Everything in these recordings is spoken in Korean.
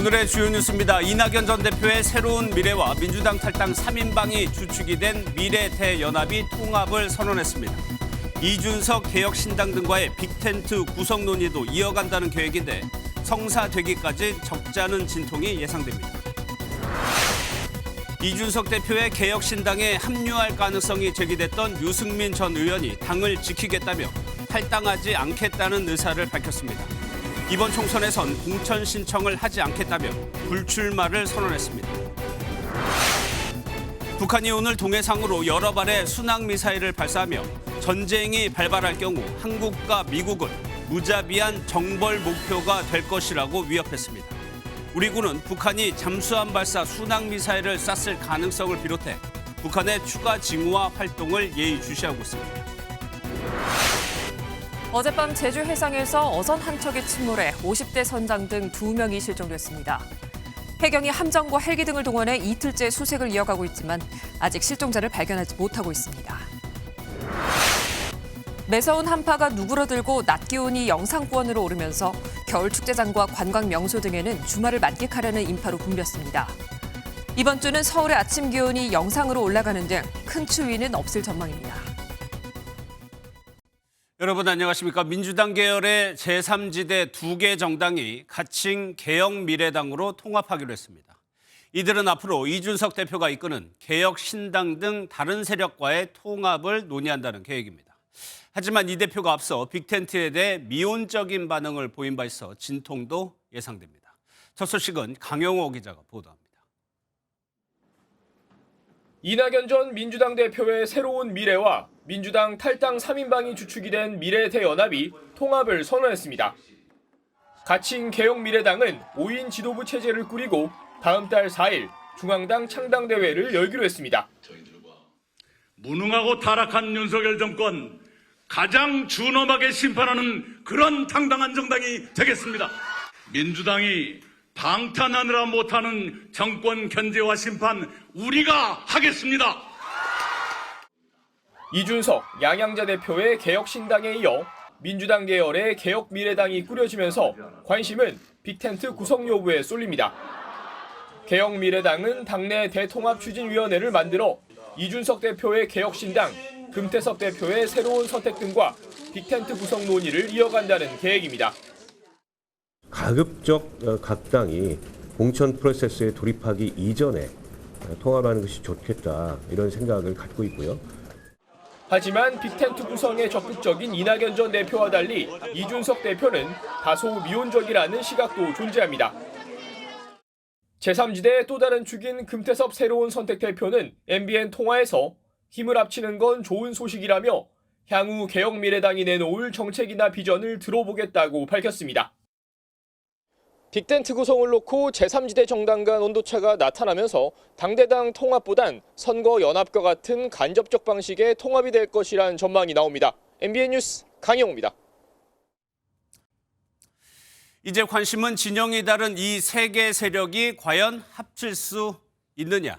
오늘의 주요 뉴스입니다. 이낙연 전 대표의 새로운 미래와 민주당 탈당 3인방이 주축이 된 미래대연합이 통합을 선언했습니다. 이준석 개혁신당 등과의 빅텐트 구성 논의도 이어간다는 계획인데 성사되기까지 적잖은 진통이 예상됩니다. 이준석 대표의 개혁신당에 합류할 가능성이 제기됐던 유승민 전 의원이 당을 지키겠다며 탈당하지 않겠다는 의사를 밝혔습니다. 이번 총선에선 공천 신청을 하지 않겠다며 불출마를 선언했습니다. 북한이 오늘 동해상으로 여러 발의 순항미사일을 발사하며 전쟁이 발발할 경우 한국과 미국은 무자비한 정벌 목표가 될 것이라고 위협했습니다. 우리 군은 북한이 잠수함 발사 순항미사일을 쐈을 가능성을 비롯해 북한의 추가 징후와 활동을 예의주시하고 있습니다. 어젯밤 제주 해상에서 어선 한 척이 침몰해 50대 선장 등 2명이 실종됐습니다. 해경이 함정과 헬기 등을 동원해 이틀째 수색을 이어가고 있지만 아직 실종자를 발견하지 못하고 있습니다. 매서운 한파가 누그러들고 낮 기온이 영상권으로 오르면서 겨울 축제장과 관광 명소 등에는 주말을 만끽하려는 인파로 붐볐습니다. 이번 주는 서울의 아침 기온이 영상으로 올라가는 등 큰 추위는 없을 전망입니다. 여러분 안녕하십니까. 민주당 계열의 제3지대 2개 정당이 가칭 개혁미래당으로 통합하기로 했습니다. 이들은 앞으로 이준석 대표가 이끄는 개혁신당 등 다른 세력과의 통합을 논의한다는 계획입니다. 하지만 이 대표가 앞서 빅텐트에 대해 미온적인 반응을 보인 바 있어 진통도 예상됩니다. 첫 소식은 강영호 기자가 보도합니다. 이낙연 전 민주당 대표의 새로운 미래와 민주당 탈당 3인방이 주축이 된 미래대연합이 통합을 선언했습니다. 가칭 개혁미래당은 5인 지도부 체제를 꾸리고 다음 달 4일 중앙당 창당대회를 열기로 했습니다. 무능하고 타락한 윤석열 정권 가장 준엄하게 심판하는 그런 당당한 정당이 되겠습니다. 민주당이 방탄하느라 못하는 정권 견제와 심판 우리가 하겠습니다. 이준석, 양양자 대표의 개혁신당에 이어 민주당 계열의 개혁미래당이 꾸려지면서 관심은 빅텐트 구성 여부에 쏠립니다. 개혁미래당은 당내 대통합추진위원회를 만들어 이준석 대표의 개혁신당, 금태섭 대표의 새로운 선택 등과 빅텐트 구성 논의를 이어간다는 계획입니다. 가급적 각 당이 공천 프로세스에 돌입하기 이전에 통합하는 것이 좋겠다 이런 생각을 갖고 있고요. 하지만 빅텐트 구성에 적극적인 이낙연 전 대표와 달리 이준석 대표는 다소 미온적이라는 시각도 존재합니다. 제3지대의 또 다른 축인 금태섭 새로운 선택 대표는 MBN 통화에서 힘을 합치는 건 좋은 소식이라며 향후 개혁미래당이 내놓을 정책이나 비전을 들어보겠다고 밝혔습니다. 빅텐트 구성을 놓고 제3지대 정당 간 온도차가 나타나면서 당대당 통합보단 선거 연합과 같은 간접적 방식의 통합이 될 것이란 전망이 나옵니다. MBN 뉴스 강영호입니다. 이제 관심은 진영이 다른 이 세 개 세력이 과연 합칠 수 있느냐,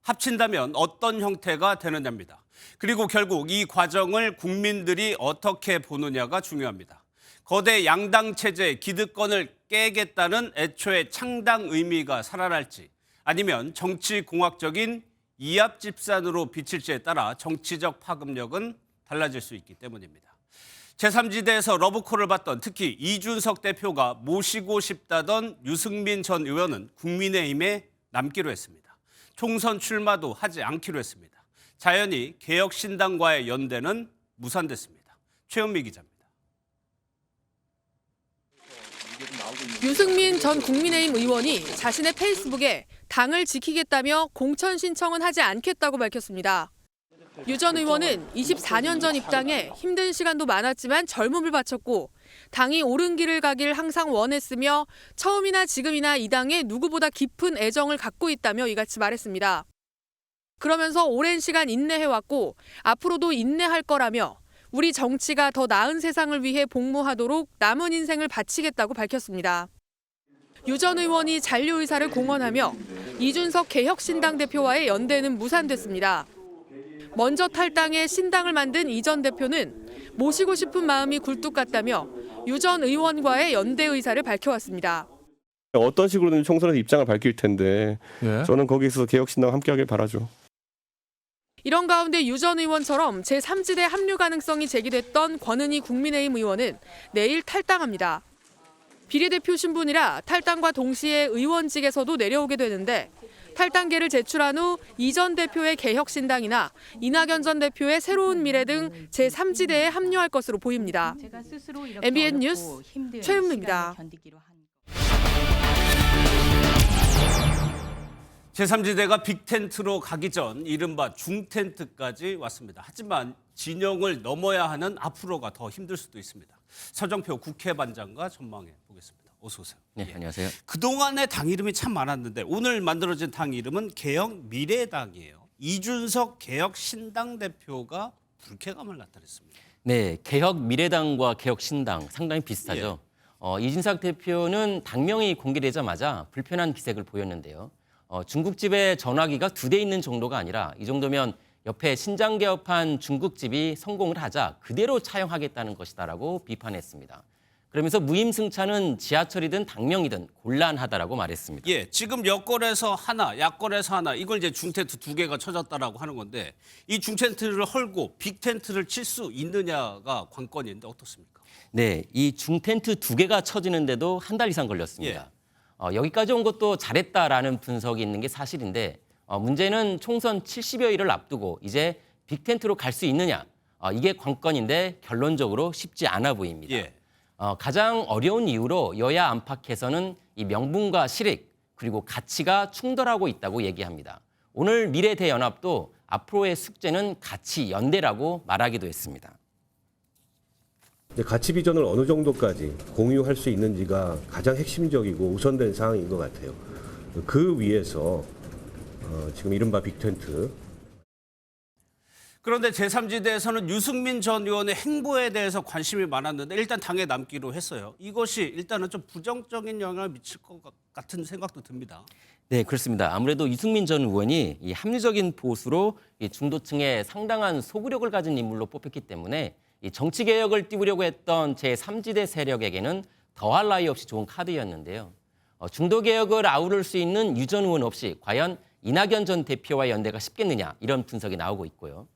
합친다면 어떤 형태가 되느냐입니다. 그리고 결국 이 과정을 국민들이 어떻게 보느냐가 중요합니다. 거대 양당 체제의 기득권을 깨겠다는 애초의 창당 의미가 살아날지 아니면 정치공학적인 이합집산으로 비칠지에 따라 정치적 파급력은 달라질 수 있기 때문입니다. 제3지대에서 러브콜을 받던 특히 이준석 대표가 모시고 싶다던 유승민 전 의원은 국민의힘에 남기로 했습니다. 총선 출마도 하지 않기로 했습니다. 자연히 개혁신당과의 연대는 무산됐습니다. 최현미 기자입니다. 유승민 전 국민의힘 의원이 자신의 페이스북에 당을 지키겠다며 공천 신청은 하지 않겠다고 밝혔습니다. 유 전 의원은 24년 전 입당에 힘든 시간도 많았지만 젊음을 바쳤고 당이 옳은 길을 가길 항상 원했으며 처음이나 지금이나 이 당에 누구보다 깊은 애정을 갖고 있다며 이같이 말했습니다. 그러면서 오랜 시간 인내해왔고 앞으로도 인내할 거라며 우리 정치가 더 나은 세상을 위해 복무하도록 남은 인생을 바치겠다고 밝혔습니다. 유 전 의원이 잔류 의사를 공언하며 이준석 개혁신당 대표와의 연대는 무산됐습니다. 먼저 탈당해 신당을 만든 이 전 대표는 모시고 싶은 마음이 굴뚝 같다며 유 전 의원과의 연대 의사를 밝혀왔습니다. 어떤 식으로든 총선에서 입장을 밝힐 텐데 저는 거기서 개혁신당 함께하길 바라죠. 이런 가운데 유 전 의원처럼 제3지대 합류 가능성이 제기됐던 권은희 국민의힘 의원은 내일 탈당합니다. 비례대표 신분이라 탈당과 동시에 의원직에서도 내려오게 되는데 탈당계를 제출한 후 이 전 대표의 개혁신당이나 이낙연 전 대표의 새로운 미래 등 제3지대에 합류할 것으로 보입니다. MBN 뉴스 최은미입니다. 제3지대가 빅텐트로 가기 전 이른바 중텐트까지 왔습니다. 하지만 진영을 넘어야 하는 앞으로가 더 힘들 수도 있습니다. 서정표 국회반장과 전망해 보겠습니다. 어서 오세요. 네, 안녕하세요. 그동안의 당 이름이 참 많았는데 오늘 만들어진 당 이름은 개혁미래당이에요. 이준석 개혁신당 대표가 불쾌감을 나타냈습니다. 네, 개혁미래당과 개혁신당 상당히 비슷하죠. 이준석 대표는 당명이 공개되자마자 불편한 기색을 보였는데요. 중국집에 전화기가 2대 있는 정도가 아니라 이 정도면 옆에 신장개업한 중국집이 성공을 하자 그대로 차용하겠다는 것이다라고 비판했습니다. 그러면서 무임승차는 지하철이든 당명이든 곤란하다라고 말했습니다. 예, 지금 여권에서 하나, 야권에서 하나 이걸 이제 중텐트 2개가 쳐졌다라고 하는 건데 이 중텐트를 헐고 빅텐트를 칠 수 있느냐가 관건인데 어떻습니까? 네, 이 중텐트 2개가 쳐지는데도 한 달 이상 걸렸습니다. 여기까지 온 것도 잘했다라는 분석이 있는 게 사실인데 문제는 총선 70여일을 앞두고 이제 빅텐트로 갈 수 있느냐 이게 관건인데 결론적으로 쉽지 않아 보입니다. 예. 가장 어려운 이유로 여야 안팎에서는 이 명분과 실익 그리고 가치가 충돌하고 있다고 얘기합니다. 오늘 미래대연합도 앞으로의 숙제는 가치 연대라고 말하기도 했습니다. 가치 비전을 어느 정도까지 공유할 수 있는지가 가장 핵심적이고 우선된 사항인 것 같아요. 그 위에서 지금 이른바 빅텐트. 그런데 제3지대에서는 유승민 전 의원의 행보에 대해서 관심이 많았는데 일단 당에 남기로 했어요. 이것이 일단은 좀 부정적인 영향을 미칠 것 같은 생각도 듭니다. 네, 그렇습니다. 아무래도 유승민 전 의원이 이 합리적인 보수로 이 중도층에 상당한 소구력을 가진 인물로 뽑혔기 때문에 이 정치 개혁을 띄우려고 했던 제3지대 세력에게는 더할 나위 없이 좋은 카드였는데요. 중도 개혁을 아우를 수 있는 유 전 의원 없이 과연 이낙연 전 대표와 연대가 쉽겠느냐 이런 분석이 나오고 있고요.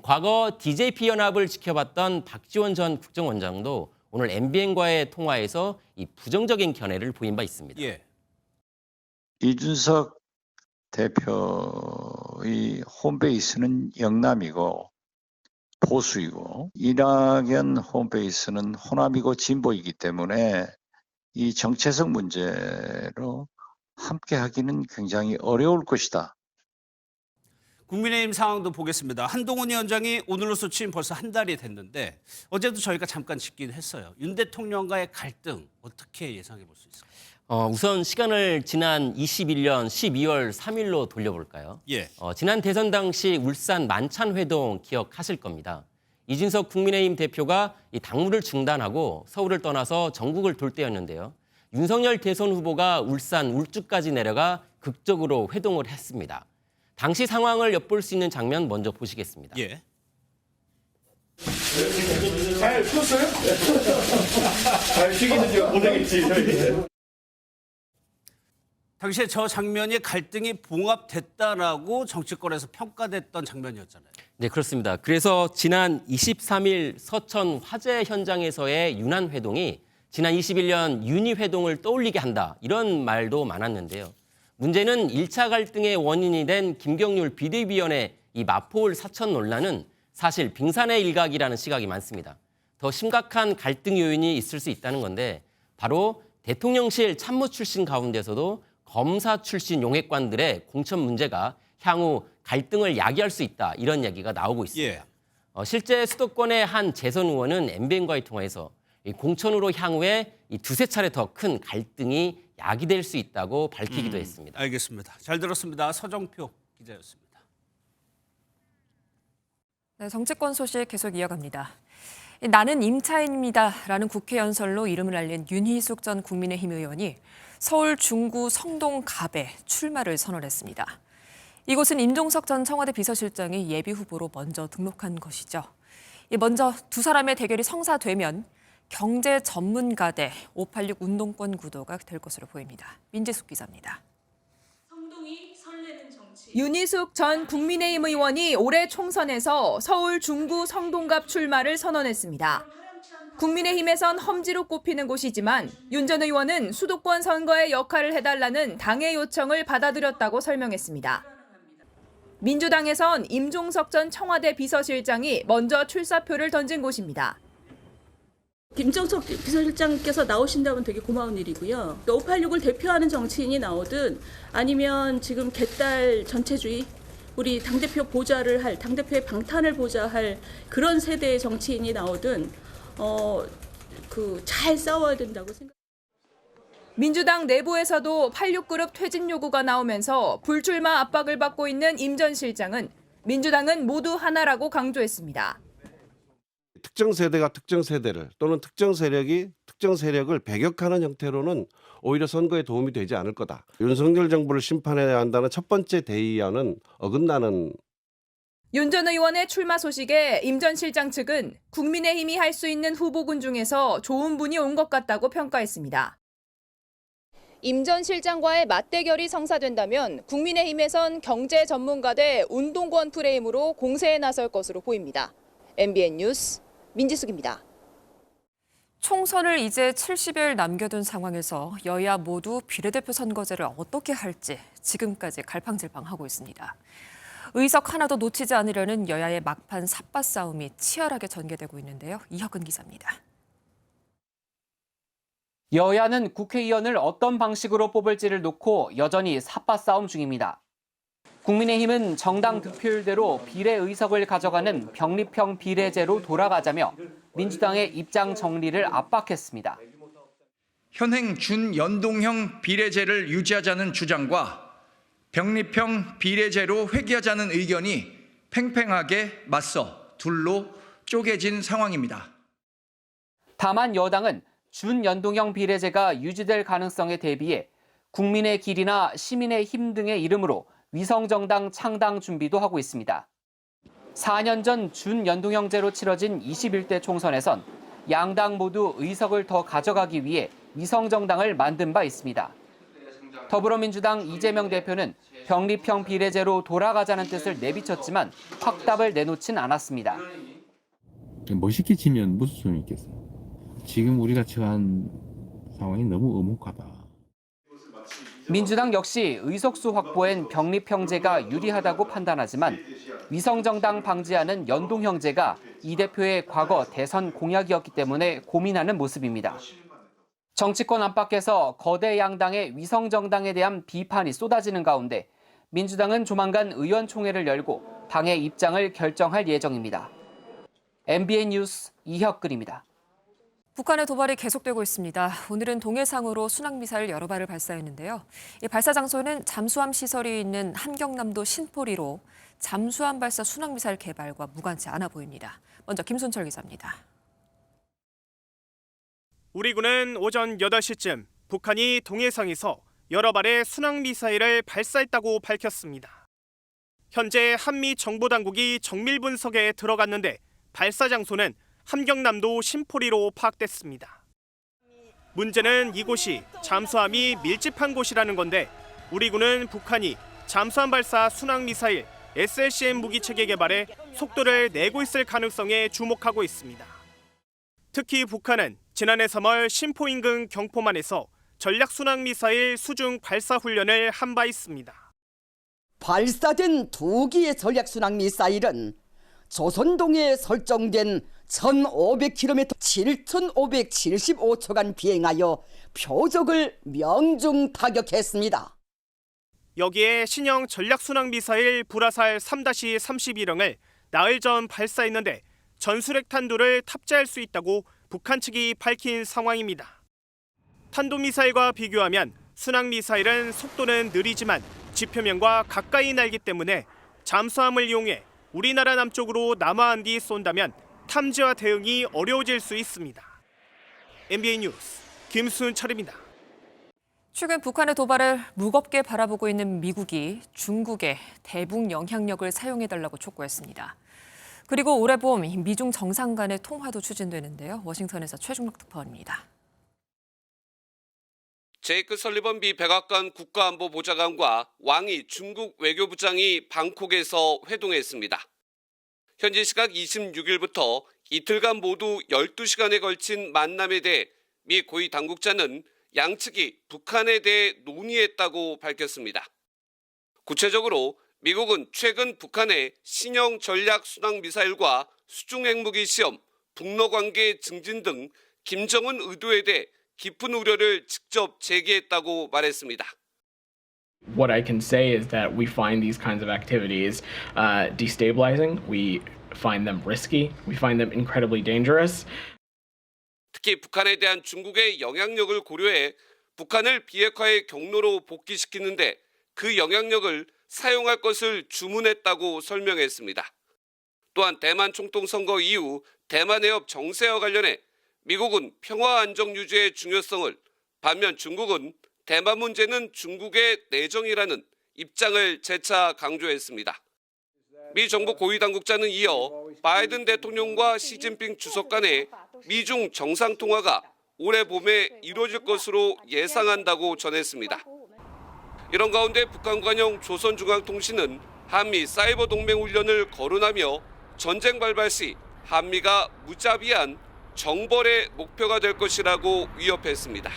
과거 DJP 연합을 지켜봤던 박지원 전 국정원장도 오늘 MBN과의 통화에서 이 부정적인 견해를 보인 바 있습니다. 예. 이준석 대표의 홈베이스는 영남이고 보수이고 이낙연 홈베이스는 호남이고 진보이기 때문에 이 정체성 문제로 함께하기는 굉장히 어려울 것이다. 국민의힘 상황도 보겠습니다. 한동훈 위원장이 오늘로서 취임 벌써 한 달이 됐는데 어제도 저희가 잠깐 짚긴 했어요. 윤 대통령과의 갈등 어떻게 예상해 볼 수 있을까요? 우선 시간을 지난 21년 12월 3일로 돌려볼까요? 예. 지난 대선 당시 울산 만찬회동 기억하실 겁니다. 이준석 국민의힘 대표가 이 당무를 중단하고 서울을 떠나서 전국을 돌 때였는데요. 윤석열 대선 후보가 울산 울주까지 내려가 극적으로 회동을 했습니다. 당시 상황을 엿볼 수 있는 장면 먼저 보시겠습니다. 예. 잘 풀었어요? 잘 쉬기는 못하겠지. 당시에 저 장면이 갈등이 봉합됐다라고 정치권에서 평가됐던 장면이었잖아요. 네, 그렇습니다. 그래서 지난 23일 서천 화재 현장에서의 윤한 회동이 지난 21년 윤희 회동을 떠올리게 한다. 이런 말도 많았는데요. 문제는 1차 갈등의 원인이 된 김경률 비대위원의 이 마포울 사천 논란은 사실 빙산의 일각이라는 시각이 많습니다. 더 심각한 갈등 요인이 있을 수 있다는 건데 바로 대통령실 참모 출신 가운데서도 검사 출신 용액관들의 공천 문제가 향후 갈등을 야기할 수 있다. 이런 얘기가 나오고 있습니다. 예. 실제 수도권의 한 재선 의원은 MBN과의 통화에서 이 공천으로 향후에 이 두세 차례 더 큰 갈등이 야기될 수 있다고 밝히기도 했습니다. 알겠습니다. 잘 들었습니다. 서정표 기자였습니다. 네, 정치권 소식 계속 이어갑니다. 나는 임차인입니다라는 국회 연설로 이름을 알린 윤희숙 전 국민의힘 의원이 서울 중구 성동갑에 출마를 선언했습니다. 이곳은 임종석 전 청와대 비서실장이 예비 후보로 먼저 등록한 것이죠. 먼저 두 사람의 대결이 성사되면 경제 전문가대 586 운동권 구도가 될 것으로 보입니다. 민지숙 기자입니다. 윤희숙 전 국민의힘 의원이 올해 총선에서 서울 중구 성동갑 출마를 선언했습니다. 국민의힘에선 험지로 꼽히는 곳이지만 윤 전 의원은 수도권 선거에 역할을 해달라는 당의 요청을 받아들였다고 설명했습니다. 민주당에선 임종석 전 청와대 비서실장이 먼저 출사표를 던진 곳입니다. 임종석 비서실장께서 나오신다면 되게 고마운 일이고요. 586을 대표하는 정치인이 나오든 아니면 지금 개딸 전체주의, 우리 당대표 보좌를 할, 당대표의 방탄을 보좌할 그런 세대의 정치인이 나오든 잘 싸워야 된다고 생각합니다. 민주당 내부에서도 86그룹 퇴진 요구가 나오면서 불출마 압박을 받고 있는 임 전 실장은 민주당은 모두 하나라고 강조했습니다. 특정 세대가 특정 세대를 또는 특정 세력이 특정 세력을 배격하는 형태로는 오히려 선거에 도움이 되지 않을 거다. 윤석열 정부를 심판해야 한다는 첫 번째 대의와는 어긋나는. 윤 전 의원의 출마 소식에 임 전 실장 측은 국민의힘이 할 수 있는 후보군 중에서 좋은 분이 온 것 같다고 평가했습니다. 임 전 실장과의 맞대결이 성사된다면 국민의힘에선 경제 전문가대 운동권 프레임으로 공세에 나설 것으로 보입니다. MBN 뉴스 민지숙입니다. 총선을 이제 70일 남겨둔 상황에서 여야 모두 비례대표 선거제를 어떻게 할지 지금까지 갈팡질팡하고 있습니다. 의석 하나도 놓치지 않으려는 여야의 막판 삿바 싸움이 치열하게 전개되고 있는데요. 이혁은 기자입니다. 여야는 국회의원을 어떤 방식으로 뽑을지를 놓고 여전히 삿바 싸움 중입니다. 국민의힘은 정당 득표율대로 비례의석을 가져가는 병립형 비례제로 돌아가자며 민주당의 입장 정리를 압박했습니다. 현행 준연동형 비례제를 유지하자는 주장과 병립형 비례제로 회귀하자는 의견이 팽팽하게 맞서 둘로 쪼개진 상황입니다. 다만 여당은 준연동형 비례제가 유지될 가능성에 대비해 국민의 길이나 시민의 힘 등의 이름으로 위성정당 창당 준비도 하고 있습니다. 4년 전 준연동형제로 치러진 21대 총선에선 양당 모두 의석을 더 가져가기 위해 위성정당을 만든 바 있습니다. 더불어민주당 이재명 대표는 병립형 비례제로 돌아가자는 뜻을 내비쳤지만 확답을 내놓진 않았습니다. 멋있게 치면 무슨 소용이 있겠어요. 지금 우리가 처한 상황이 너무 엄혹하다. 민주당 역시 의석수 확보엔 병립형제가 유리하다고 판단하지만 위성정당 방지하는 연동형제가 이 대표의 과거 대선 공약이었기 때문에 고민하는 모습입니다. 정치권 안팎에서 거대 양당의 위성정당에 대한 비판이 쏟아지는 가운데 민주당은 조만간 의원총회를 열고 당의 입장을 결정할 예정입니다. MBN 뉴스 이혁근입니다. 북한의 도발이 계속되고 있습니다. 오늘은 동해상으로 순항미사일 여러 발을 발사했는데요. 이 발사 장소는 잠수함 시설이 있는 함경남도 신포리로 잠수함 발사 순항미사일 개발과 무관치 않아 보입니다. 먼저 김순철 기자입니다. 우리 군은 오전 8시쯤 북한이 동해상에서 여러 발의 순항미사일을 발사했다고 밝혔습니다. 현재 한미 정보당국이 정밀 분석에 들어갔는데 발사 장소는 함경남도 신포리로 파악됐습니다. 문제는 이곳이 잠수함이 밀집한 곳이라는 건데 우리 군은 북한이 잠수함 발사 순항미사일 SLCM 무기체계 개발에 속도를 내고 있을 가능성에 주목하고 있습니다. 특히 북한은 지난해 3월 신포 인근 경포만에서 전략 순항미사일 수중 발사 훈련을 한 바 있습니다. 발사된 2기의 전략 순항미사일은 조선동해에 설정된 1,500km 7,575초간 비행하여 표적을 명중 타격했습니다. 여기에 신형 전략 순항미사일 불화살 3-31형을 나흘 전 발사했는데 전술핵 탄두를 탑재할 수 있다고 북한 측이 밝힌 상황입니다. 탄도미사일과 비교하면 순항미사일은 속도는 느리지만 지표면과 가까이 날기 때문에 잠수함을 이용해 우리나라 남쪽으로 남하한 뒤 쏜다면 탐지와 대응이 어려워질 수 있습니다. MBN 뉴스 김순철입니다. 최근 북한의 도발을 무겁게 바라보고 있는 미국이 중국에 대북 영향력을 사용해달라고 촉구했습니다. 그리고 올해 봄 미중 정상 간의 통화도 추진되는데요. 워싱턴에서 최중록 특파원입니다. 제이크 설리번 미 백악관 국가안보보좌관과 왕이 중국 외교부장이 방콕에서 회동했습니다. 현지 시각 26일부터 이틀간 모두 12시간에 걸친 만남에 대해 미 고위 당국자는 양측이 북한에 대해 논의했다고 밝혔습니다. 구체적으로 미국은 최근 북한의 신형 전략 순항 미사일과 수중 핵무기 시험, 북러 관계 증진 등 김정은 의도에 대해 깊은 우려를 직접 제기했다고 말했습니다. What I can say is that we find these kinds of activities destabilizing. We find them risky. We find them incredibly dangerous. 특히 북한에 대한 중국의 영향력을 고려해 북한을 비핵화의 경로로 복귀시키는데 그 영향력을 사용할 것을 주문했다고 설명했습니다. 또한 대만 총통 선거 이후 대만 해협 정세와 관련해 미국은 평화 안정 유지의 중요성을, 반면 중국은 대만 문제는 중국의 내정이라는 입장을 재차 강조했습니다. 미 정부 고위 당국자는 이어 바이든 대통령과 시진핑 주석 간의 미중 정상통화가 올해 봄에 이루어질 것으로 예상한다고 전했습니다. 이런 가운데 북한 관영 조선중앙통신은 한미 사이버 동맹 훈련을 거론하며 전쟁 발발 시 한미가 무자비한 정벌의 목표가 될 것이라고 위협했습니다.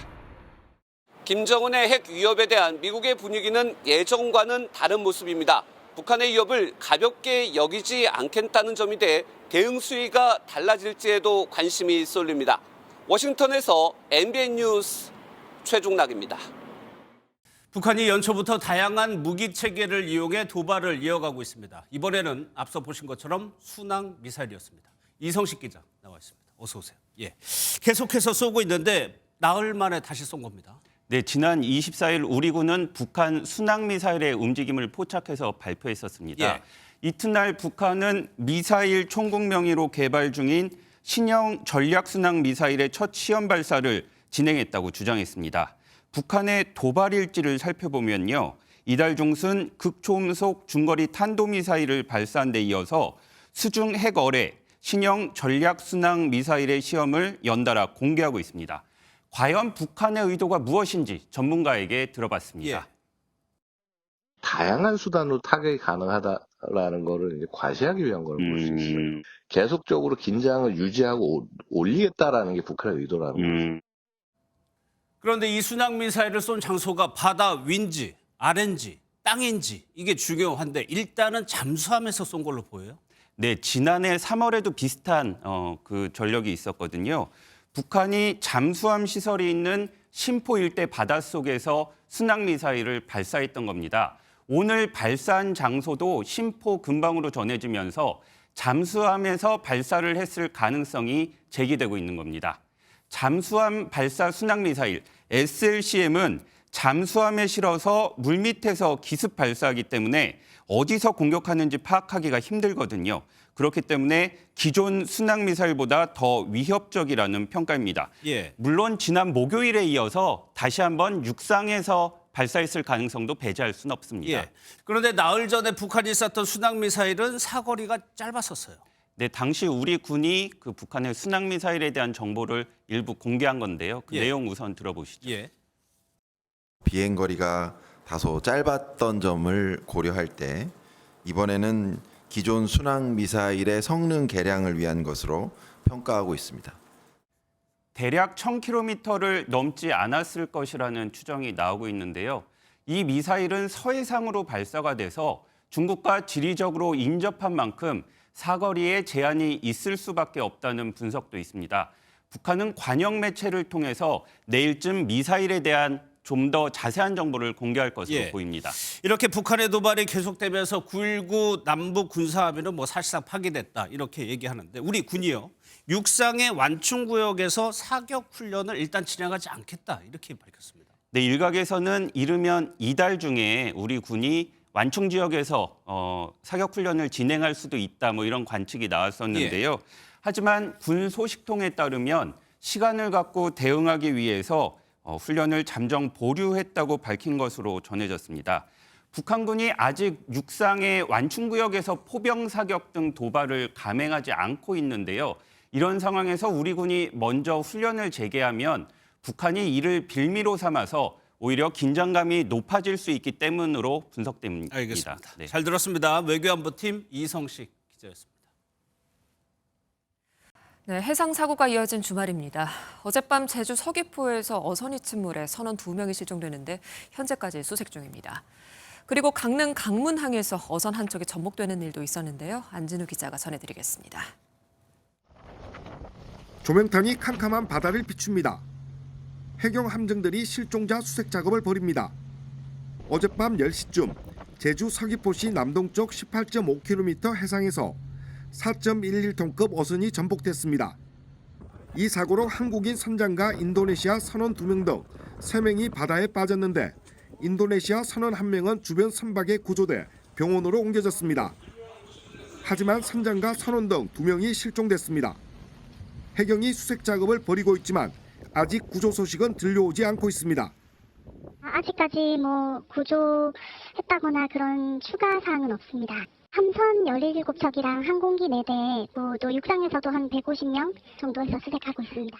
김정은의 핵 위협에 대한 미국의 분위기는 예전과는 다른 모습입니다. 북한의 위협을 가볍게 여기지 않겠다는 점이 돼 대응 수위가 달라질지에도 관심이 쏠립니다. 워싱턴에서 MBN 뉴스 최중락입니다. 북한이 연초부터 다양한 무기 체계를 이용해 도발을 이어가고 있습니다. 이번에는 앞서 보신 것처럼 순항 미사일이었습니다. 이성식 기자 나와 있습니다. 어서 오세요. 예, 계속해서 쏘고 있는데 나흘 만에 다시 쏜 겁니다. 네, 지난 24일 우리 군은 북한 순항 미사일의 움직임을 포착해서 발표했었습니다. 예. 이튿날 북한은 미사일 총국 명의로 개발 중인 신형 전략 순항 미사일의 첫 시험 발사를 진행했다고 주장했습니다. 북한의 도발 일지를 살펴보면요. 이달 중순 극초음속 중거리 탄도미사일을 발사한 데 이어서 수중 핵어뢰, 신형 전략 순항 미사일의 시험을 연달아 공개하고 있습니다. 과연 북한의 의도가 무엇인지 전문가에게 들어봤습니다. 다양한 수단으로 타격이 가능하다라는 거를 이제 과시하기 위한 걸 볼 수 있어요. 계속적으로 긴장을 유지하고 올리겠다라는 게 북한의 의도라는 거죠. 그런데 이 순항 미사일을 쏜 장소가 바다 위인지 아래인지 땅인지 이게 중요한데 일단은 잠수함에서 쏜 걸로 보여요? 네, 지난해 3월에도 비슷한 그 전력이 있었거든요. 북한이 잠수함 시설이 있는 심포 일대 바닷속에서 순항 미사일을 발사했던 겁니다. 오늘 발사한 장소도 심포 근방으로 전해지면서 잠수함에서 발사를 했을 가능성이 제기되고 있는 겁니다. 잠수함 발사 순항 미사일 SLCM은 잠수함에 실어서 물밑에서 기습 발사하기 때문에 어디서 공격하는지 파악하기가 힘들거든요. 그렇기 때문에 기존 순항 미사일보다 더 위협적이라는 평가입니다. 예. 물론 지난 목요일에 이어서 다시 한번 육상에서 발사했을 가능성도 배제할 수는 없습니다. 예. 그런데 나흘 전에 북한이 쐈던 순항 미사일은 사거리가 짧았었어요. 네, 당시 우리 군이 그 북한의 순항 미사일에 대한 정보를 일부 공개한 건데요. 그 내용 우선 들어보시죠. 예. 비행거리가 다소 짧았던 점을 고려할 때 이번에는 기존 순항 미사일의 성능 개량을 위한 것으로 평가하고 있습니다. 대략 1000km를 넘지 않았을 것이라는 추정이 나오고 있는데요. 이 미사일은 서해상으로 발사가 돼서 중국과 지리적으로 인접한 만큼 사거리에 제한이 있을 수밖에 없다는 분석도 있습니다. 북한은 관영 매체를 통해서 내일쯤 미사일에 대한 좀 더 자세한 정보를 공개할 것으로 보입니다. 이렇게 북한의 도발이 계속되면서 9.19 남북 군사합의는 사실상 파기됐다 이렇게 얘기하는데 우리 군이요. 육상의 완충구역에서 사격 훈련을 일단 진행하지 않겠다 이렇게 밝혔습니다. 네, 일각에서는 이르면 이달 중에 우리 군이 완충 지역에서 사격 훈련을 진행할 수도 있다 이런 관측이 나왔었는데요. 하지만 군 소식통에 따르면 시간을 갖고 대응하기 위해서 훈련을 잠정 보류했다고 밝힌 것으로 전해졌습니다. 북한군이 아직 육상의 완충구역에서 포병 사격 등 도발을 감행하지 않고 있는데요. 이런 상황에서 우리 군이 먼저 훈련을 재개하면 북한이 이를 빌미로 삼아서 오히려 긴장감이 높아질 수 있기 때문으로 분석됩니다. 알겠습니다. 네. 잘 들었습니다. 외교안보팀 이성식 기자였습니다. 네, 해상 사고가 이어진 주말입니다. 어젯밤 제주 서귀포에서 어선이 침몰해 선원 2명이 실종되는데 현재까지 수색 중입니다. 그리고 강릉 강문항에서 어선 한 척이 전복되는 일도 있었는데요. 안진우 기자가 전해드리겠습니다. 조명탄이 캄캄한 바다를 비춥니다. 해경 함정들이 실종자 수색 작업을 벌입니다. 어젯밤 10시쯤 제주 서귀포시 남동쪽 18.5km 해상에서 4.11톤급 어선이 전복됐습니다. 이 사고로 한국인 선장과 인도네시아 선원 2명 등 3명이 바다에 빠졌는데 인도네시아 선원 1명은 주변 선박에 구조돼 병원으로 옮겨졌습니다. 하지만 선장과 선원 등 2명이 실종됐습니다. 해경이 수색 작업을 벌이고 있지만 아직 구조 소식은 들려오지 않고 있습니다. 아직까지 구조했다거나 그런 추가 사항은 없습니다. 함선 17척이랑 항공기 4대, 또 육상에서도 한 150명 정도에서 수색하고 있습니다.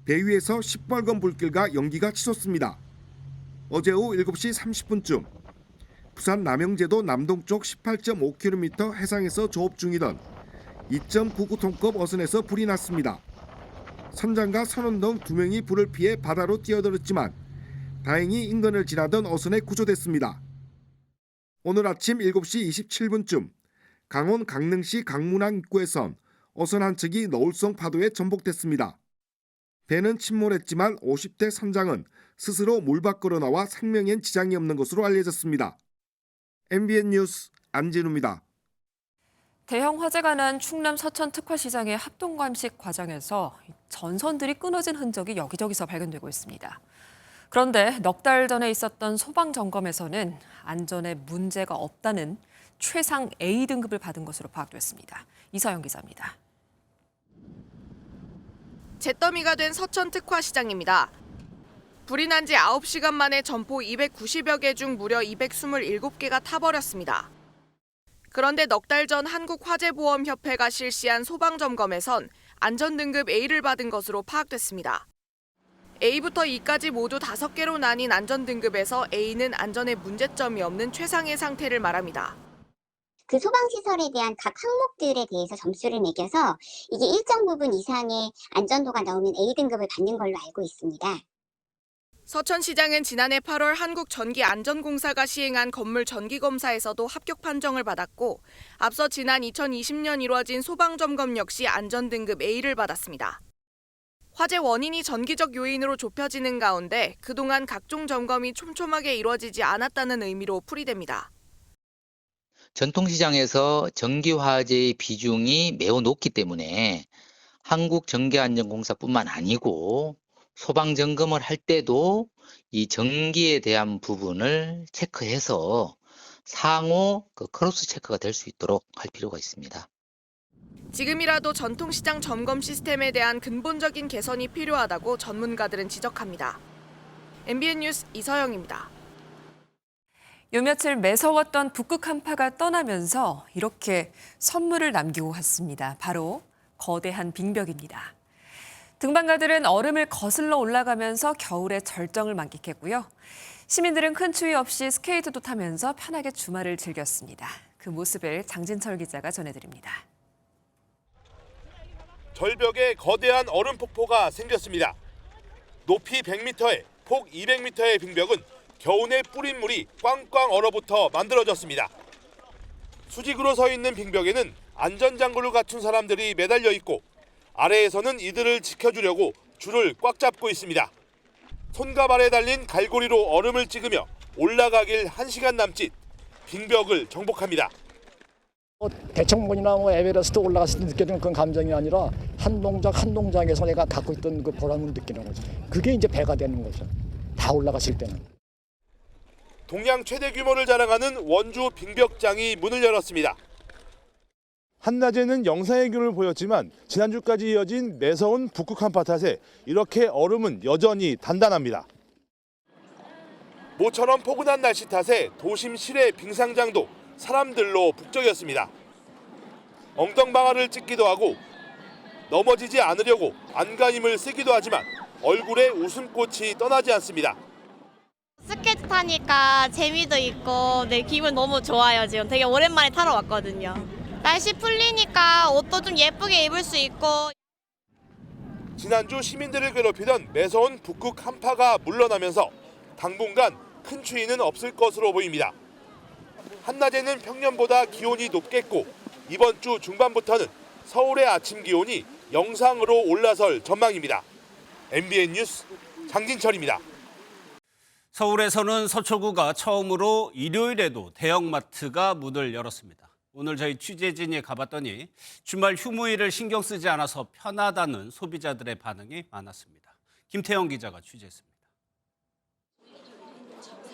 배 위에서 시뻘건 불길과 연기가 치솟습니다. 어제 오후 7시 30분쯤 부산 남영제도 남동쪽 18.5km 해상에서 조업 중이던 2.99톤급 어선에서 불이 났습니다. 선장과 선원 등 2명이 불을 피해 바다로 뛰어들었지만 다행히 인근을 지나던 어선에 구조됐습니다. 오늘 아침 7시 27분쯤 강원 강릉시 강문항 입구에선 어선 한 척이 너울성 파도에 전복됐습니다. 배는 침몰했지만 50대 선장은 스스로 물 밖으로 나와 생명엔 지장이 없는 것으로 알려졌습니다. MBN 뉴스 안진우입니다. 대형 화재가 난 충남 서천 특화시장의 합동감식 과정에서 전선들이 끊어진 흔적이 여기저기서 발견되고 있습니다. 그런데 넉 달 전에 있었던 소방 점검에서는 안전에 문제가 없다는 최상 A등급을 받은 것으로 파악됐습니다. 이서영 기자입니다. 잿더미가 된 서천 특화시장입니다. 불이 난 지 9시간 만에 점포 290여 개 중 무려 227개가 타버렸습니다. 그런데 넉 달 전 한국화재보험협회가 실시한 소방점검에선 안전등급 A를 받은 것으로 파악됐습니다. A부터 E까지 모두 5개로 나뉜 안전등급에서 A는 안전에 문제점이 없는 최상의 상태를 말합니다. 그 소방시설에 대한 각 항목들에 대해서 점수를 매겨서 이게 일정 부분 이상의 안전도가 나오면 A등급을 받는 걸로 알고 있습니다. 서천시장은 지난해 8월 한국전기안전공사가 시행한 건물 전기검사에서도 합격 판정을 받았고 앞서 지난 2020년 이루어진 소방점검 역시 안전등급 A를 받았습니다. 화재 원인이 전기적 요인으로 좁혀지는 가운데 그동안 각종 점검이 촘촘하게 이루어지지 않았다는 의미로 풀이됩니다. 전통시장에서 전기화재의 비중이 매우 높기 때문에 한국전기안전공사뿐만 아니고 소방점검을 할 때도 이 전기에 대한 부분을 체크해서 상호 크로스 체크가 될 수 있도록 할 필요가 있습니다. 지금이라도 전통시장 점검 시스템에 대한 근본적인 개선이 필요하다고 전문가들은 지적합니다. MBN 뉴스 이서영입니다. 요 며칠 매서웠던 북극 한파가 떠나면서 이렇게 선물을 남기고 갔습니다. 바로 거대한 빙벽입니다. 등반가들은 얼음을 거슬러 올라가면서 겨울의 절정을 만끽했고요. 시민들은 큰 추위 없이 스케이트도 타면서 편하게 주말을 즐겼습니다. 그 모습을 장진철 기자가 전해드립니다. 절벽에 거대한 얼음 폭포가 생겼습니다. 높이 100m에 폭 200m의 빙벽은 겨우내 뿌린 물이 꽝꽝 얼어붙어 만들어졌습니다. 수직으로 서 있는 빙벽에는 안전장구를 갖춘 사람들이 매달려 있고 아래에서는 이들을 지켜주려고 줄을 꽉 잡고 있습니다. 손과 발에 달린 갈고리로 얼음을 찍으며 올라가길 1시간 남짓 빙벽을 정복합니다. 대청문이나 에베레스트 올라갔을 때 느껴지는 그런 감정이 아니라 한 동작에서 내가 갖고 있던 그 보람을 느끼는 거죠. 그게 이제 배가 되는 거죠. 다 올라갔을 때는. 동양 최대 규모를 자랑하는 원주 빙벽장이 문을 열었습니다. 한낮에는 영상의 균을 보였지만 지난주까지 이어진 매서운 북극 한파 탓에 이렇게 얼음은 여전히 단단합니다. 모처럼 포근한 날씨 탓에 도심 실외 빙상장도 사람들로 북적였습니다. 엉덩방아를 찍기도 하고 넘어지지 않으려고 안간힘을 쓰기도 하지만 얼굴에 웃음꽃이 떠나지 않습니다. 스케이트 타니까 재미도 있고 기분 너무 좋아요. 지금 되게 오랜만에 타러 왔거든요. 날씨 풀리니까 옷도 좀 예쁘게 입을 수 있고. 지난주 시민들을 괴롭히던 매서운 북극 한파가 물러나면서 당분간 큰 추위는 없을 것으로 보입니다. 한낮에는 평년보다 기온이 높겠고 이번 주 중반부터는 서울의 아침 기온이 영상으로 올라설 전망입니다. MBN 뉴스 장진철입니다. 서울에서는 서초구가 처음으로 일요일에도 대형마트가 문을 열었습니다. 오늘 저희 취재진이 가봤더니 주말 휴무일을 신경 쓰지 않아서 편하다는 소비자들의 반응이 많았습니다. 김태형 기자가 취재했습니다.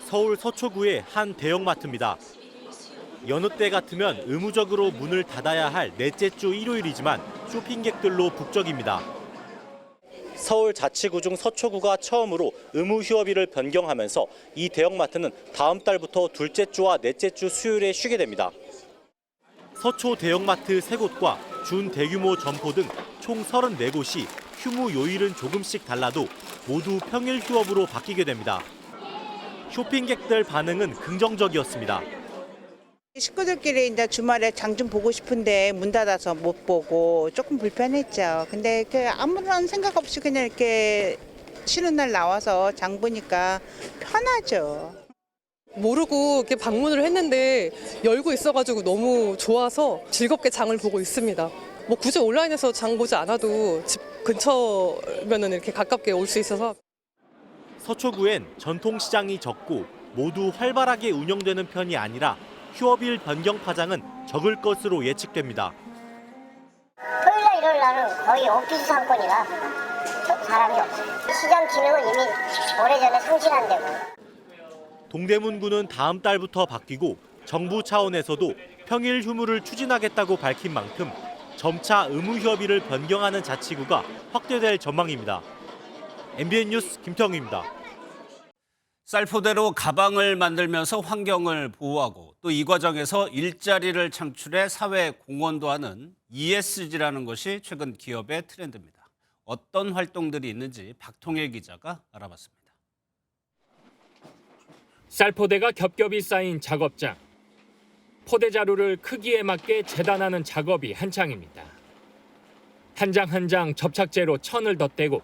서울 서초구의 한 대형마트입니다. 여느 때 같으면 의무적으로 문을 닫아야 할 넷째 주 일요일이지만 쇼핑객들로 북적입니다. 서울 자치구 중 서초구가 처음으로 의무 휴업일을 변경하면서 이 대형마트는 다음 달부터 둘째 주와 넷째 주 수요일에 쉬게 됩니다. 서초 대형마트 3곳과 준 대규모 점포 등 총 34곳이 휴무 요일은 조금씩 달라도 모두 평일 휴업으로 바뀌게 됩니다. 쇼핑객들 반응은 긍정적이었습니다. 식구들끼리 이제 주말에 장 좀 보고 싶은데 문 닫아서 못 보고 조금 불편했죠. 근데 아무런 생각 없이 그냥 이렇게 쉬는 날 나와서 장 보니까 편하죠. 모르고 이렇게 방문을 했는데 열고 있어가지고 너무 좋아서 즐겁게 장을 보고 있습니다. 뭐 굳이 온라인에서 장 보지 않아도 집 근처면은 이렇게 가깝게 올 수 있어서. 서초구엔 전통시장이 적고 모두 활발하게 운영되는 편이 아니라 휴업일 변경 파장은 적을 것으로 예측됩니다. 토요일날 일요일날은 거의 오피스 상권이라 사람이 없어요. 시장 기능은 이미 오래전에 상실한 데고. 동대문구는 다음 달부터 바뀌고 정부 차원에서도 평일 휴무를 추진하겠다고 밝힌 만큼 점차 의무 휴업일을 변경하는 자치구가 확대될 전망입니다. MBN 뉴스 김태형입니다. 쌀포대로 가방을 만들면서 환경을 보호하고 또 이 과정에서 일자리를 창출해 사회 공헌도 하는 ESG라는 것이 최근 기업의 트렌드입니다. 어떤 활동들이 있는지 박통일 기자가 알아봤습니다. 쌀포대가 겹겹이 쌓인 작업장. 포대 자루를 크기에 맞게 재단하는 작업이 한창입니다. 한 장 한 장 접착제로 천을 덧대고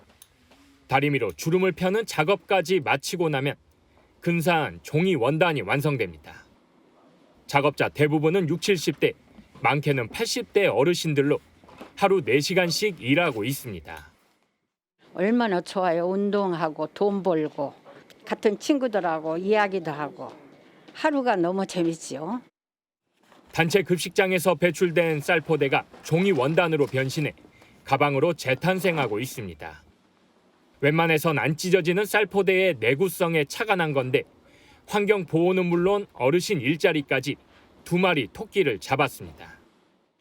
다리미로 주름을 펴는 작업까지 마치고 나면 근사한 종이 원단이 완성됩니다. 작업자 대부분은 60, 70대, 많게는 80대 어르신들로 하루 4시간씩 일하고 있습니다. 얼마나 좋아요. 운동하고 돈 벌고 같은 친구들하고 이야기도 하고 하루가 너무 재밌지요. 단체 급식장에서 배출된 쌀포대가 종이 원단으로 변신해 가방으로 재탄생하고 있습니다. 웬만해선 안 찢어지는 쌀포대의 내구성에 차가 난 건데 환경 보호는 물론 어르신 일자리까지 2마리 토끼를 잡았습니다.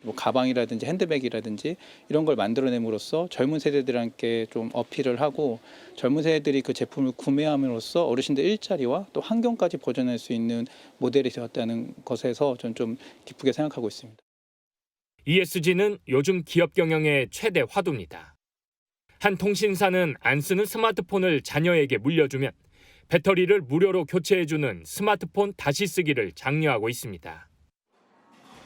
뭐 가방이라든지 핸드백이라든지 이런 걸 만들어냄으로써 젊은 세대들한테 좀 어필을 하고 젊은 세대들이 그 제품을 구매함으로써 어르신들 일자리와 또 환경까지 보존할 수 있는 모델이 되었다는 것에서 저는 좀 기쁘게 생각하고 있습니다. ESG는 요즘 기업 경영의 최대 화두입니다. 한 통신사는 안 쓰는 스마트폰을 자녀에게 물려주면 배터리를 무료로 교체해주는 스마트폰 다시 쓰기를 장려하고 있습니다.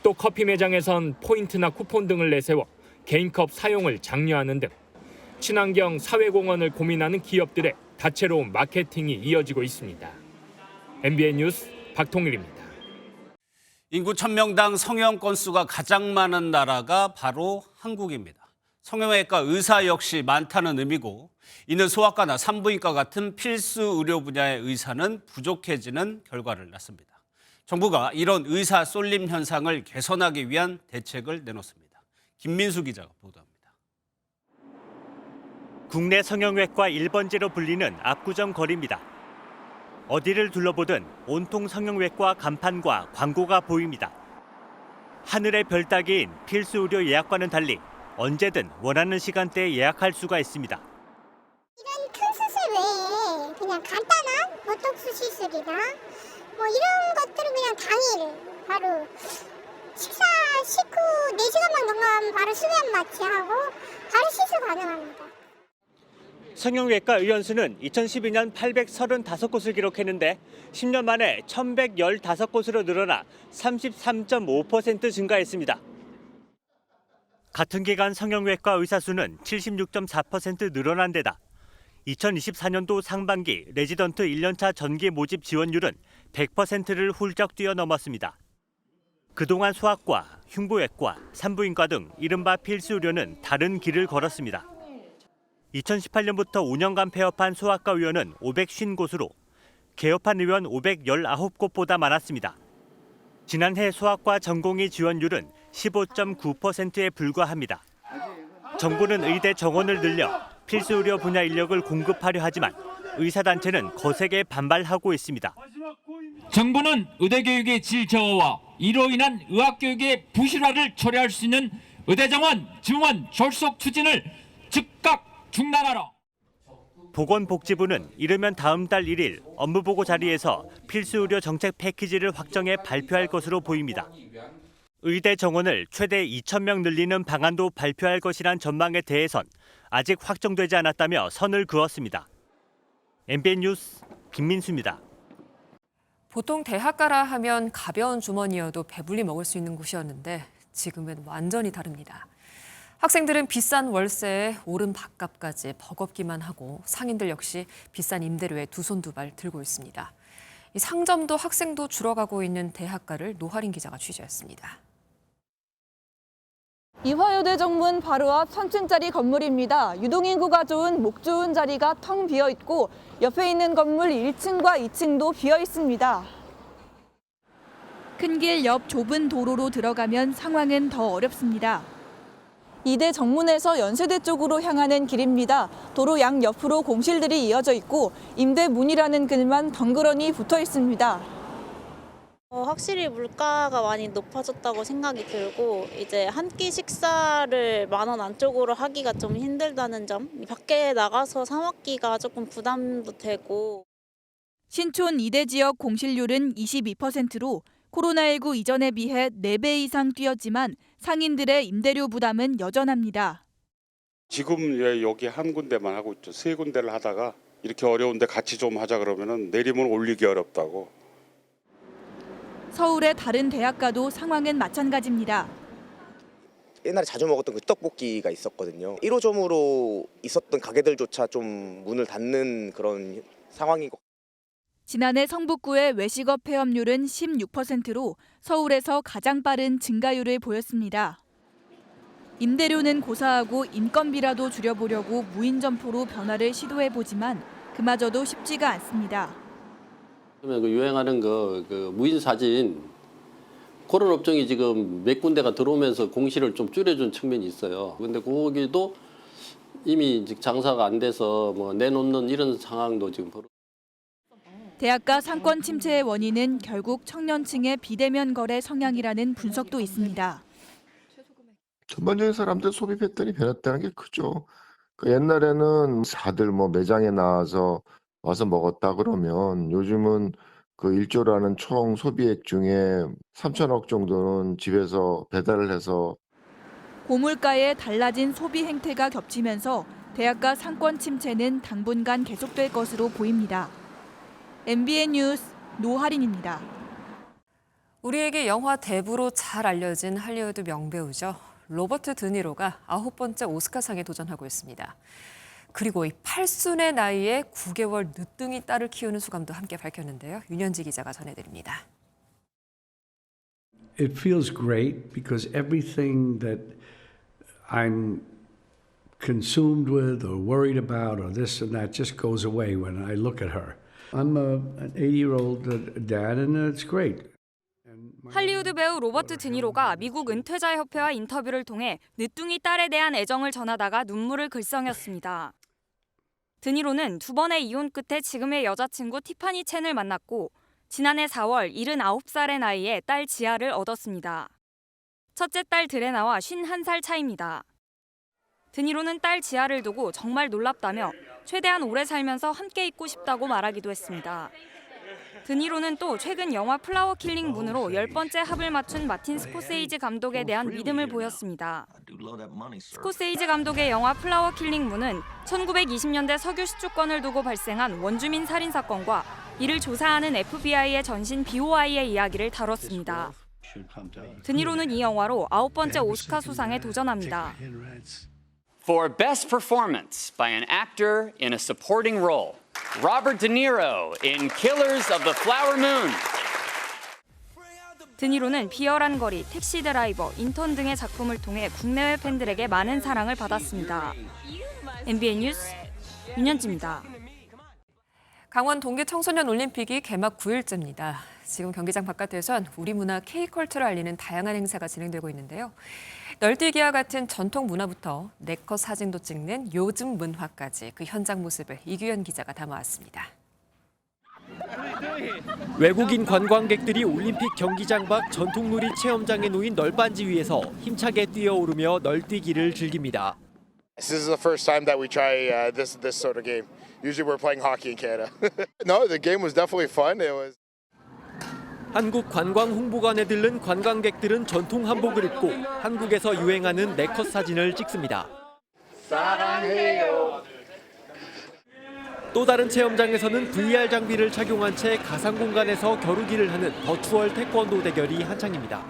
또 커피 매장에선 포인트나 쿠폰 등을 내세워 개인컵 사용을 장려하는 등 친환경 사회공헌을 고민하는 기업들의 다채로운 마케팅이 이어지고 있습니다. MBN 뉴스 박통일입니다. 인구 1000명당 성형 건수가 가장 많은 나라가 바로 한국입니다. 성형외과 의사 역시 많다는 의미고 이는 소아과나 산부인과 같은 필수 의료 분야의 의사는 부족해지는 결과를 낳습니다. 정부가 이런 의사 쏠림 현상을 개선하기 위한 대책을 내놓습니다. 김민수 기자가 보도합니다. 국내 성형외과 1번지로 불리는 압구정 거리입니다. 어디를 둘러보든 온통 성형외과 간판과 광고가 보입니다. 하늘의 별 따기인 필수 의료 예약과는 달리 언제든 원하는 시간대에 예약할 수가 있습니다. 이런 큰 수술 외에 그냥 간단한 보톡스 시술이랑 바로 식후 4시간만 경과하면 바로 수면 마취하고 바로 시술 가능합니다. 성형외과 의원 수는 2012년 835곳을 기록했는데 10년 만에 1115곳으로 늘어나 33.5% 증가했습니다. 같은 기간 성형외과 의사 수는 76.4% 늘어난 데다 2024년도 상반기 레지던트 1년차 전기 모집 지원율은 100%를 훌쩍 뛰어넘었습니다. 그동안 소아과, 흉부외과, 산부인과 등 이른바 필수 의료는 다른 길을 걸었습니다. 2018년부터 5년간 폐업한 소아과 의원은 550곳으로 개업한 의원 519곳보다 많았습니다. 지난해 소아과 전공의 지원율은 15.9%에 불과합니다. 정부는 의대 정원을 늘려 필수 의료 분야 인력을 공급하려 하지만 의사단체는 거세게 반발하고 있습니다. 정부는 의대교육의 질 저하와 이로 인한 의학교육의 부실화를 초래할 수 있는 의대정원, 증원, 졸속 추진을 즉각 중단하라. 보건복지부는 이르면 다음 달 1일 업무보고 자리에서 필수의료 정책 패키지를 확정해 발표할 것으로 보입니다. 의대 정원을 최대 2,000명 늘리는 방안도 발표할 것이란 전망에 대해선 아직 확정되지 않았다며 선을 그었습니다. MBN 뉴스 김민수입니다. 보통 대학가라 하면 가벼운 주머니여도 배불리 먹을 수 있는 곳이었는데 지금은 완전히 다릅니다. 학생들은 비싼 월세에 오른 밥값까지 버겁기만 하고 상인들 역시 비싼 임대료에 두 손 두 발 들고 있습니다. 이 상점도 학생도 줄어가고 있는 대학가를 노하린 기자가 취재했습니다. 이화여대 정문 바로 앞 3층짜리 건물입니다. 유동인구가 좋은 목 좋은 자리가 텅 비어 있고 옆에 있는 건물 1층과 2층도 비어 있습니다. 큰 길 옆 좁은 도로로 들어가면 상황은 더 어렵습니다. 이대 정문에서 연세대 쪽으로 향하는 길입니다. 도로 양 옆으로 공실들이 이어져 있고 임대문이라는 글만 덩그러니 붙어 있습니다. 확실히 물가가 많이 높아졌다고 생각이 들고 이제 한 끼 식사를 10,000원 안쪽으로 하기가 좀 힘들다는 점, 밖에 나가서 사 먹기가 조금 부담도 되고. 신촌 이대 지역 공실률은 22%로 코로나19 이전에 비해 4배 이상 뛰었지만 상인들의 임대료 부담은 여전합니다. 지금 여기 한 군데만 하고 있죠. 3군데를 하다가 이렇게 어려운데 같이 좀 하자 그러면은 내리면 올리기 어렵다고. 서울의 다른 대학가도 상황은 마찬가지입니다. 옛날에 자주 먹었던 그 떡볶이가 있었거든요. 1호점으로 있었던 가게들조차 좀 문을 닫는 그런 상황인 것 같아요. 지난해 성북구의 외식업 폐업률은 16%로 서울에서 가장 빠른 증가율을 보였습니다. 임대료는 고사하고 인건비라도 줄여보려고 무인 점포로 변화를 시도해보지만 그마저도 쉽지가 않습니다. 그러면 그 유행하는 그 무인 사진 그런 업종이 지금 몇 군데가 들어오면서 공실을 좀 줄여준 측면이 있어요. 그런데 거기도 이미 장사가 안 돼서 뭐 내놓는 이런 상황도 지금 벌어지고. 대학가 상권 침체의 원인은 결국 청년층의 비대면 거래 성향이라는 분석도 있습니다. 전반적인 사람들 소비 패턴이 변했다는 게 크죠. 그 옛날에는 다들 뭐 매장에 나와서 와서 먹었다 그러면 요즘은 그 1조라는 총 소비액 중에 3천억 정도는 집에서 배달을 해서. 고물가에 달라진 소비 행태가 겹치면서 대학가 상권 침체는 당분간 계속될 것으로 보입니다. MBN 뉴스 노하린입니다. 우리에게 영화 대부로 잘 알려진 할리우드 명배우죠. 로버트 드니로가 9번째 오스카상에 도전하고 있습니다. 그리고 이 8순의 나이에 9개월 늦둥이 딸을 키우는 소감도 함께 밝혔는데요. 윤현지 기자가 전해드립니다. It feels great because everything that I'm consumed with or worried about or this and that just goes away when I look at her. I'm an 80-year-old dad and it's great. 할리우드 배우 로버트 드니로가 미국 은퇴자협회와 인터뷰를 통해 늦둥이 딸에 대한 애정을 전하다가 눈물을 글썽였습니다. 드니로는 2번의 이혼 끝에 지금의 여자친구 티파니 첸을 만났고 지난해 4월 79살의 나이에 딸 지아를 얻었습니다. 첫째 딸 드레나와 51살 차이입니다. 드니로는 딸 지아를 두고 정말 놀랍다며 최대한 오래 살면서 함께 있고 싶다고 말하기도 했습니다. 드니로는 또 최근 영화 플라워 킬링 문으로 10번째 합을 맞춘 마틴 스코세이지 감독에 대한 믿음을 보였습니다. 스코세이지 감독의 영화 플라워 킬링 문은 1920년대 석유 시추권을 두고 발생한 원주민 살인 사건과 이를 조사하는 FBI의 전신 BOI의 이야기를 다뤘습니다. 드니로는 이 영화로 9번째 오스카 수상에 도전합니다. For Best Performance by an Actor in a Supporting Role, Robert De Niro in Killers of the Flower Moon. 드니로는 비열한 거리, 택시 드라이버, 인턴 등의 작품을 통해 국내외 팬들에게 많은 사랑을 받았습니다. MBN 뉴스 윤현지입니다. 강원 동계 청소년 올림픽이 개막 9일째입니다. 지금 경기장 바깥에선 우리 문화 K컬처를 알리는 다양한 행사가 진행되고 있는데요. 널뛰기와 같은 전통 문화부터 네컷 사진도 찍는 요즘 문화까지 그 현장 모습을 이규현 기자가 담아왔습니다. 외국인 관광객들이 올림픽 경기장 밖 전통놀이 체험장에 놓인 널빤지 위에서 힘차게 뛰어오르며 널뛰기를 즐깁니다. This is the first time that we try this sort of game. Usually we're playing hockey in Canada. No, the game was definitely fun. It was. 한국 관광 홍보관에 들른 관광객들은 전통 한복을 입고 한국에서 유행하는 네컷 사진을 찍습니다. 사랑해요. 또 다른 체험장에서는 VR 장비를 착용한 채 가상 공간에서 겨루기를 하는 버추얼 태권도 대결이 한창입니다.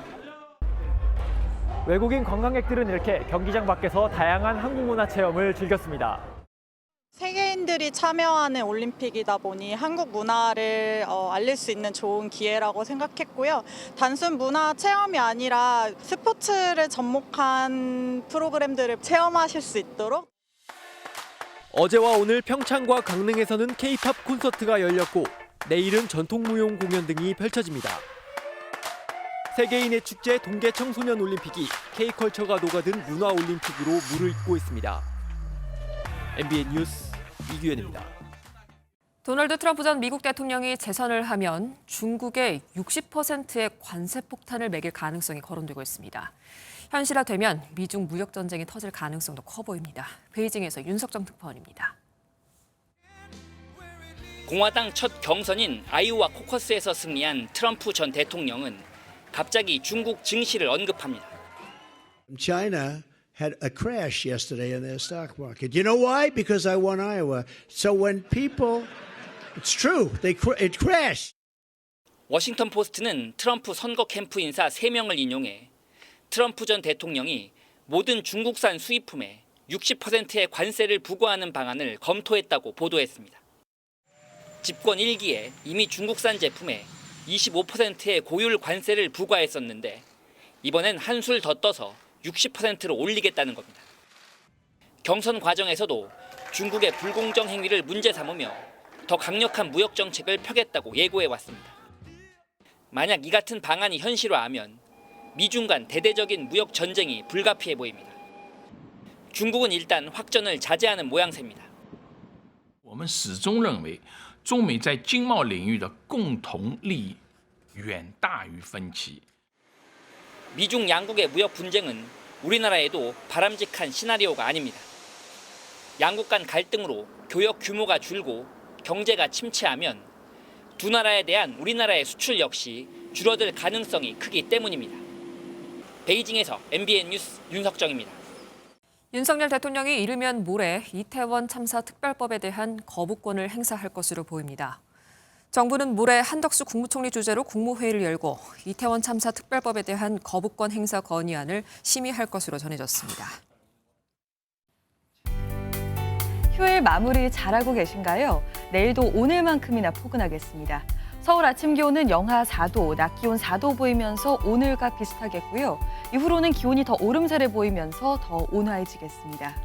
외국인 관광객들은 이렇게 경기장 밖에서 다양한 한국 문화 체험을 즐겼습니다. 세계인들이 참여하는 올림픽이다 보니 한국 문화를 알릴 수 있는 좋은 기회라고 생각했고요. 단순 문화 체험이 아니라 스포츠를 접목한 프로그램들을 체험하실 수 있도록. 어제와 오늘 평창과 강릉에서는 K-팝 콘서트가 열렸고 내일은 전통무용 공연 등이 펼쳐집니다. 세계인의 축제 동계 청소년 올림픽이 K컬처가 녹아든 문화 올림픽으로 물을 잇고 있습니다. MBN 뉴스 이규현입니다. 도널드 트럼프 전 미국 대통령이 재선을 하면 중국에 60%의 관세 폭탄을 매길 가능성이 거론되고 있습니다. 현실화되면 미중 무역 전쟁이 터질 가능성도 커 보입니다. 베이징에서 윤석정 특파원입니다. 공화당 첫 경선인 아이오와 코커스에서 승리한 트럼프 전 대통령은 갑자기 중국 증시를 언급합니다. China had a crash yesterday in their stock market. You know why? Because I won Iowa. So when people, it's true, it crashed. 워싱턴 포스트는 트럼프 선거 캠프 인사 3명을 인용해 트럼프 전 대통령이 모든 중국산 수입품에 60%의 관세를 부과하는 방안을 검토했다고 보도했습니다. 집권 1기에 이미 중국산 제품에 25%의 고율 관세를 부과했었는데 이번엔 한술 더 떠서 60%로 올리겠다는 겁니다. 경선 과정에서도 중국의 불공정 행위를 문제 삼으며 더 강력한 무역 정책을 펴겠다고 예고해 왔습니다. 만약 이 같은 방안이 현실화하면 미중 간 대대적인 무역 전쟁이 불가피해 보입니다. 중국은 일단 확전을 자제하는 모양새입니다. 我们始终认为中美在经贸领域的共同利益远大于分歧。 미중 양국의 무역 분쟁은 우리나라에도 바람직한 시나리오가 아닙니다. 양국 간 갈등으로 교역 규모가 줄고 경제가 침체하면 두 나라에 대한 우리나라의 수출 역시 줄어들 가능성이 크기 때문입니다. 베이징에서 MBN 뉴스 윤석정입니다. 윤석열 대통령이 이르면 모레 이태원 참사 특별법에 대한 거부권을 행사할 것으로 보입니다. 정부는 모레 한덕수 국무총리 주재로 국무회의를 열고 이태원 참사 특별법에 대한 거부권 행사 건의안을 심의할 것으로 전해졌습니다. 휴일 마무리 잘하고 계신가요? 내일도 오늘만큼이나 포근하겠습니다. 서울 아침 기온은 영하 4도, 낮 기온 4도 보이면서 오늘과 비슷하겠고요. 이후로는 기온이 더 오름세를 보이면서 더 온화해지겠습니다.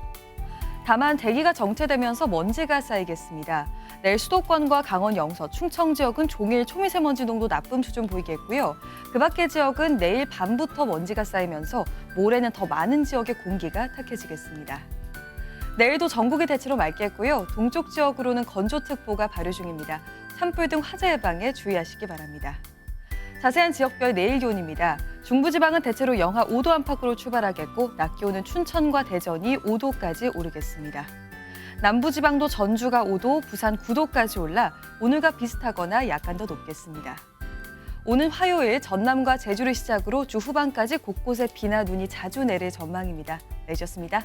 다만 대기가 정체되면서 먼지가 쌓이겠습니다. 내일 수도권과 강원 영서, 충청 지역은 종일 초미세먼지 농도 나쁨 수준 보이겠고요. 그 밖의 지역은 내일 밤부터 먼지가 쌓이면서 모레는 더 많은 지역의 공기가 탁해지겠습니다. 내일도 전국이 대체로 맑겠고요. 동쪽 지역으로는 건조특보가 발효 중입니다. 산불 등 화재 예방에 주의하시기 바랍니다. 자세한 지역별 내일 기온입니다. 중부지방은 대체로 영하 5도 안팎으로 출발하겠고 낮 기온은 춘천과 대전이 5도까지 오르겠습니다. 남부지방도 전주가 5도, 부산 9도까지 올라 오늘과 비슷하거나 약간 더 높겠습니다. 오는 화요일 전남과 제주를 시작으로 주 후반까지 곳곳에 비나 눈이 자주 내릴 전망입니다. 내주셨습니다.